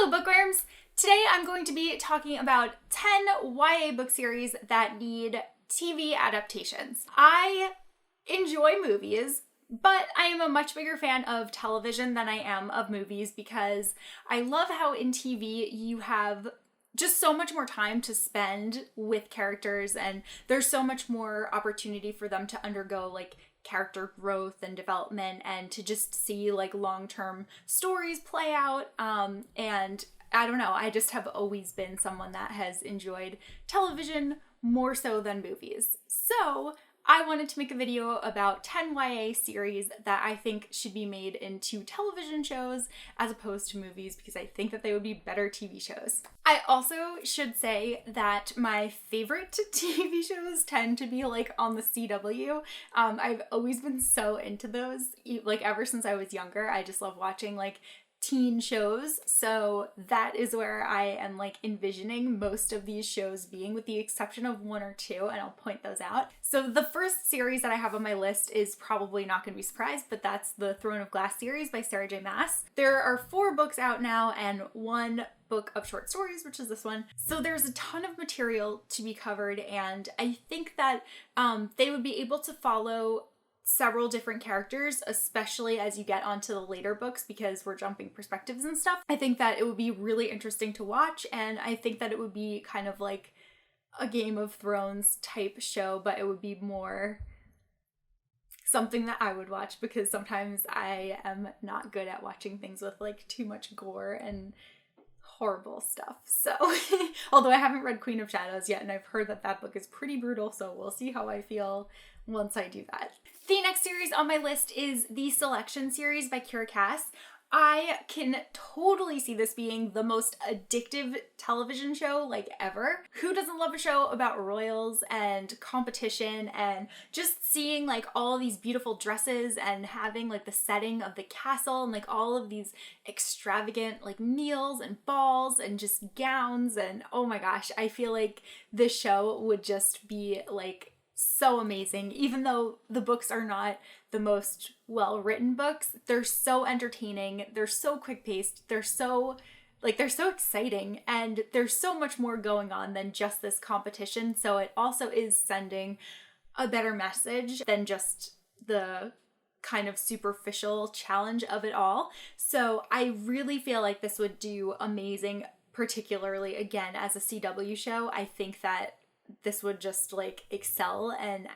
Hello bookworms! Today I'm going to be talking about 10 YA book series that need TV adaptations. I enjoy movies, but I am a much bigger fan of television than I am of movies because I love how in TV you have just so much more time to spend with characters and there's so much more opportunity for them to undergo like character growth and development and to just see like long-term stories play out. And I don't know, I just have always been someone that has enjoyed television more so than movies. So I wanted to make a video about 10 YA series that I think should be made into television shows as opposed to movies because I think that they would be better TV shows. I also should say that my favorite TV shows tend to be like on the CW. I've always been so into those, like ever since I was younger. I just love watching like teen shows, so that is where I am like envisioning most of these shows being, with the exception of one or two, and I'll point those out. So the first series that I have on my list is probably not going to be surprised, but that's the Throne of Glass series by Sarah J. Maas. There are 4 books out now and 1 book of short stories, which is this one. So there's a ton of material to be covered, and I think that they would be able to follow several different characters, especially as you get onto the later books because we're jumping perspectives and stuff. I think that it would be really interesting to watch, and I think that it would be kind of like a Game of Thrones type show, but it would be more something that I would watch because sometimes I am not good at watching things with like too much gore and horrible stuff. So, although I haven't read Queen of Shadows yet and I've heard that that book is pretty brutal, so we'll see how I feel once I do that. The next series on my list is the Selection series by Kira Cass. I can totally see this being the most addictive television show like ever. Who doesn't love a show about royals and competition and just seeing like all these beautiful dresses and having like the setting of the castle and like all of these extravagant like meals and balls and just gowns, and oh my gosh, I feel like this show would just be like so amazing. Even though the books are not the most well-written books, they're so entertaining, they're so quick-paced, they're so exciting, and there's so much more going on than just this competition. So it also is sending a better message than just the kind of superficial challenge of it all. So I really feel like this would do amazing, particularly again as a CW show. I think that this would just like excel, and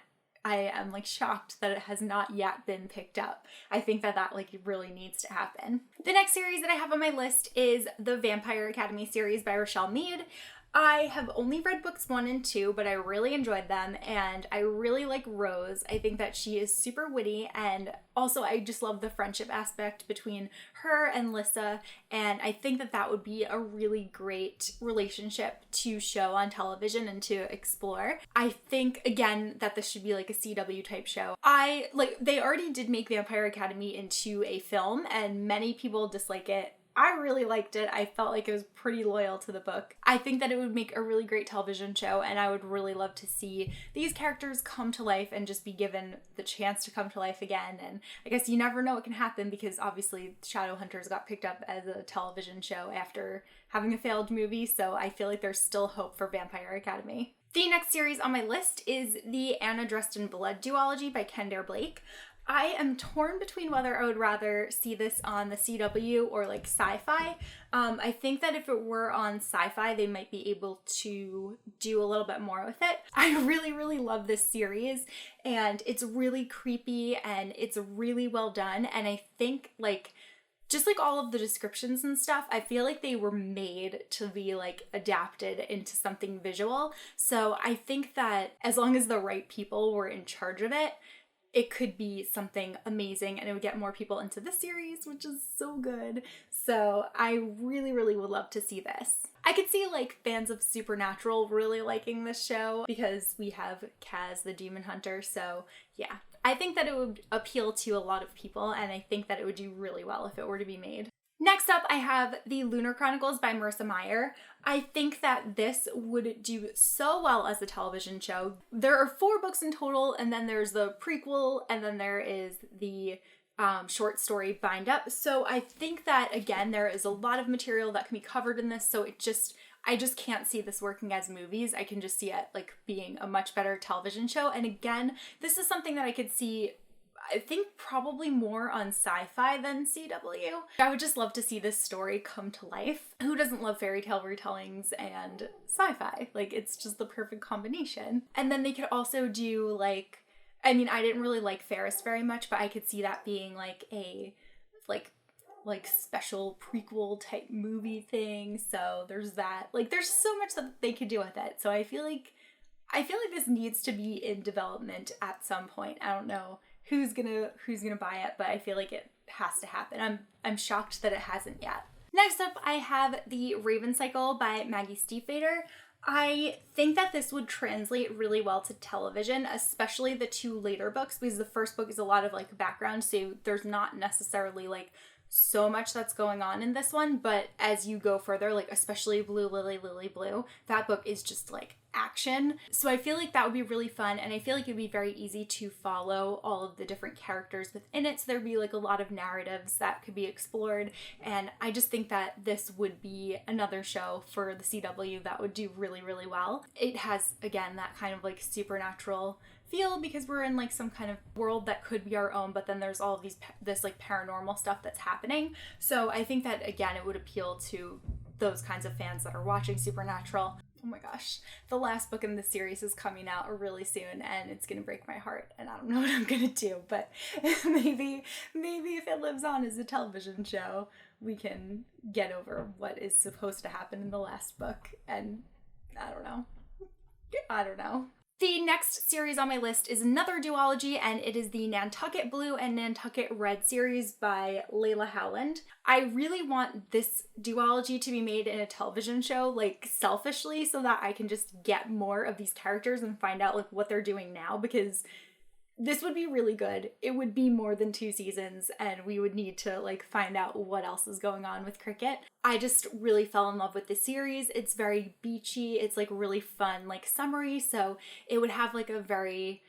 I am like shocked that it has not yet been picked up. I think that that like really needs to happen. The next series that I have on my list is the Vampire Academy series by Rochelle Mead. I have only read books 1 and 2, but I really enjoyed them, and I really like Rose. I think that she is super witty, and also I just love the friendship aspect between her and Lissa, and I think that that would be a really great relationship to show on television and to explore. I think, again, that this should be like a CW type show. They already did make Vampire Academy into a film, and many people dislike it. I really liked it. I felt like it was pretty loyal to the book. I think that it would make a really great television show, and I would really love to see these characters come to life and just be given the chance to come to life again. And I guess you never know what can happen because obviously Shadowhunters got picked up as a television show after having a failed movie, so I feel like there's still hope for Vampire Academy. The next series on my list is the Anna Dressed in Blood duology by Ken Dare Blake. I am torn between whether I would rather see this on the CW or like Sci-Fi. I think that if it were on Sci-Fi, they might be able to do a little bit more with it. I really, really love this series, and it's really creepy and it's really well done. And I think like just like all of the descriptions and stuff, I feel like they were made to be like adapted into something visual. So I think that as long as the right people were in charge of it, it could be something amazing and it would get more people into this series, which is so good. So I really, really would love to see this. I could see like fans of Supernatural really liking this show because we have Kaz the Demon Hunter. So yeah, I think that it would appeal to a lot of people, and I think that it would do really well if it were to be made. Next up, I have the Lunar Chronicles by Marissa Meyer. I think that this would do so well as a television show. There are 4 books in total, and then there's the prequel, and then there is the short story bind up. So I think that, again, there is a lot of material that can be covered in this. So I just can't see this working as movies. I can just see it like being a much better television show. And again, this is something that I could see, I think, probably more on Sci-Fi than CW. I would just love to see this story come to life. Who doesn't love fairy tale retellings and sci-fi? Like, it's just the perfect combination. And then they could also do like, I mean, I didn't really like Ferris very much, but I could see that being like a like special prequel type movie thing. So there's that. Like, there's so much that they could do with it. So I feel like this needs to be in development at some point. I don't know who's gonna buy it, but I feel like it has to happen. I'm shocked that it hasn't yet. Next up, I have The Raven Cycle by Maggie Stiefvater. I think that this would translate really well to television, especially the two later books, because the first book is a lot of like background, so there's not necessarily like so much that's going on in this one, but as you go further, like especially Blue Lily, Lily Blue, that book is just like action. So I feel like that would be really fun, and I feel like it'd be very easy to follow all of the different characters within it, so there'd be like a lot of narratives that could be explored, and I just think that this would be another show for the CW that would do really, really well. It has, again, that kind of like supernatural feel because we're in like some kind of world that could be our own, but then there's all of this like paranormal stuff that's happening. So I think that, again, it would appeal to those kinds of fans that are watching Supernatural. Oh my gosh, the last book in the series is coming out really soon, and it's gonna break my heart, and I don't know what I'm gonna do, but maybe if it lives on as a television show, we can get over what is supposed to happen in the last book, and I don't know. The next series on my list is another duology, and it is the Nantucket Blue and Nantucket Red series by Layla Howland. I really want this duology to be made in a television show, like selfishly, so that I can just get more of these characters and find out like what they're doing now, because this would be really good. It would be more than 2 seasons, and we would need to like find out what else is going on with Cricket. I just really fell in love with the series. It's very beachy. It's like really fun, like summery. So it would have like a very,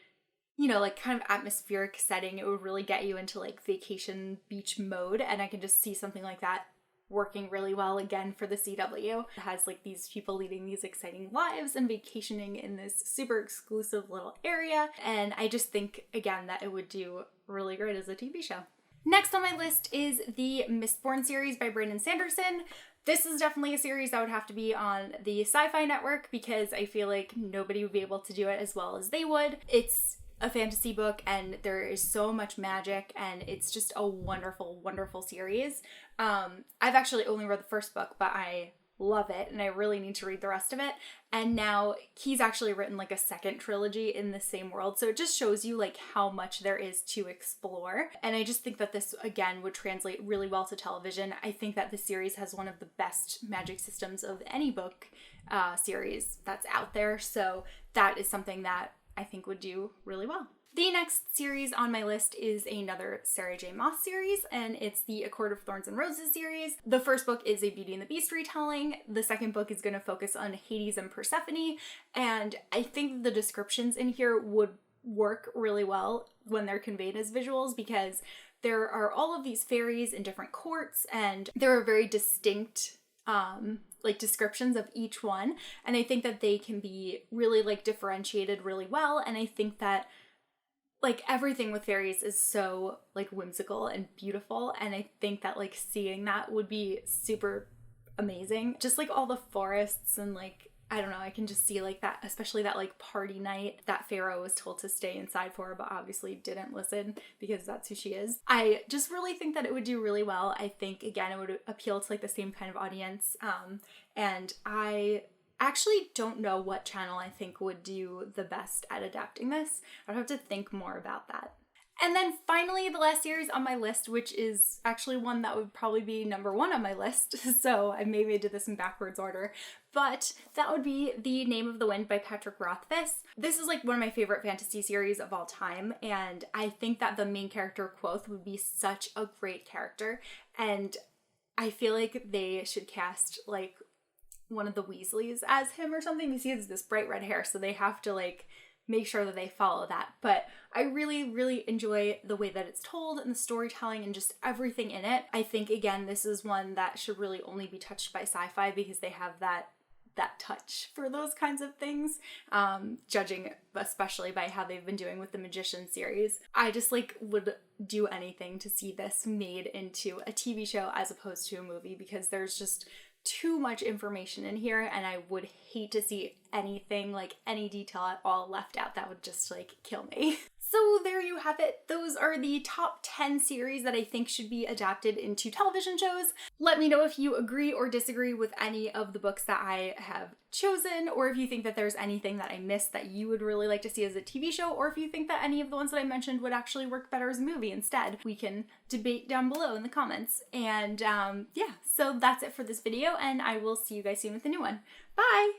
you know, like kind of atmospheric setting. It would really get you into like vacation beach mode. And I can just see something like that working really well again for the CW. It has like these people leading these exciting lives and vacationing in this super exclusive little area. And I just think, again, that it would do really great as a TV show. Next on my list is the Mistborn series by Brandon Sanderson. This is definitely a series that would have to be on the Sci-Fi Network because I feel like nobody would be able to do it as well as they would. It's a fantasy book and there is so much magic and it's just a wonderful, wonderful series. I've actually only read the first book, but I love it and I really need to read the rest of it. And now he's actually written like a second trilogy in the same world. So it just shows you like how much there is to explore. And I just think that this again would translate really well to television. I think that the series has one of the best magic systems of any book series that's out there. So that is something that I think would do really well. The next series on my list is another Sarah J. Maas series, and it's the A Court of Thorns and Roses series. The first book is a Beauty and the Beast retelling. The second book is going to focus on Hades and Persephone, and I think the descriptions in here would work really well when they're conveyed as visuals because there are all of these fairies in different courts, and there are very distinct like descriptions of each one, and I think that they can be really like differentiated really well, and I think that like everything with fairies is so like whimsical and beautiful, and I think that like seeing that would be super amazing. Just like all the forests and like, I don't know, I can just see like that, especially that like party night that Pharaoh was told to stay inside for, but obviously didn't listen because that's who she is. I just really think that it would do really well. I think, again, it would appeal to like the same kind of audience. And I actually don't know what channel I think would do the best at adapting this. I'd have to think more about that. And then finally, the last series on my list, which is actually one that would probably be number 1 on my list, so maybe I did this in backwards order, but that would be The Name of the Wind by Patrick Rothfuss. This is like one of my favorite fantasy series of all time, and I think that the main character, Quoth, would be such a great character, and I feel like they should cast like one of the Weasleys as him or something because he has this bright red hair, so they have to like make sure that they follow that. But I really, really enjoy the way that it's told and the storytelling and just everything in it. I think, again, this is one that should really only be touched by Sci-Fi because they have that touch for those kinds of things, judging especially by how they've been doing with the Magician series. I just would do anything to see this made into a TV show as opposed to a movie, because there's just too much information in here, and I would hate to see anything, any detail at all left out. That would just kill me. So there you have it. Those are the top 10 series that I think should be adapted into television shows. Let me know if you agree or disagree with any of the books that I have chosen, or if you think that there's anything that I missed that you would really like to see as a TV show, or if you think that any of the ones that I mentioned would actually work better as a movie instead. We can debate down below in the comments. And yeah, so that's it for this video, and I will see you guys soon with a new one. Bye!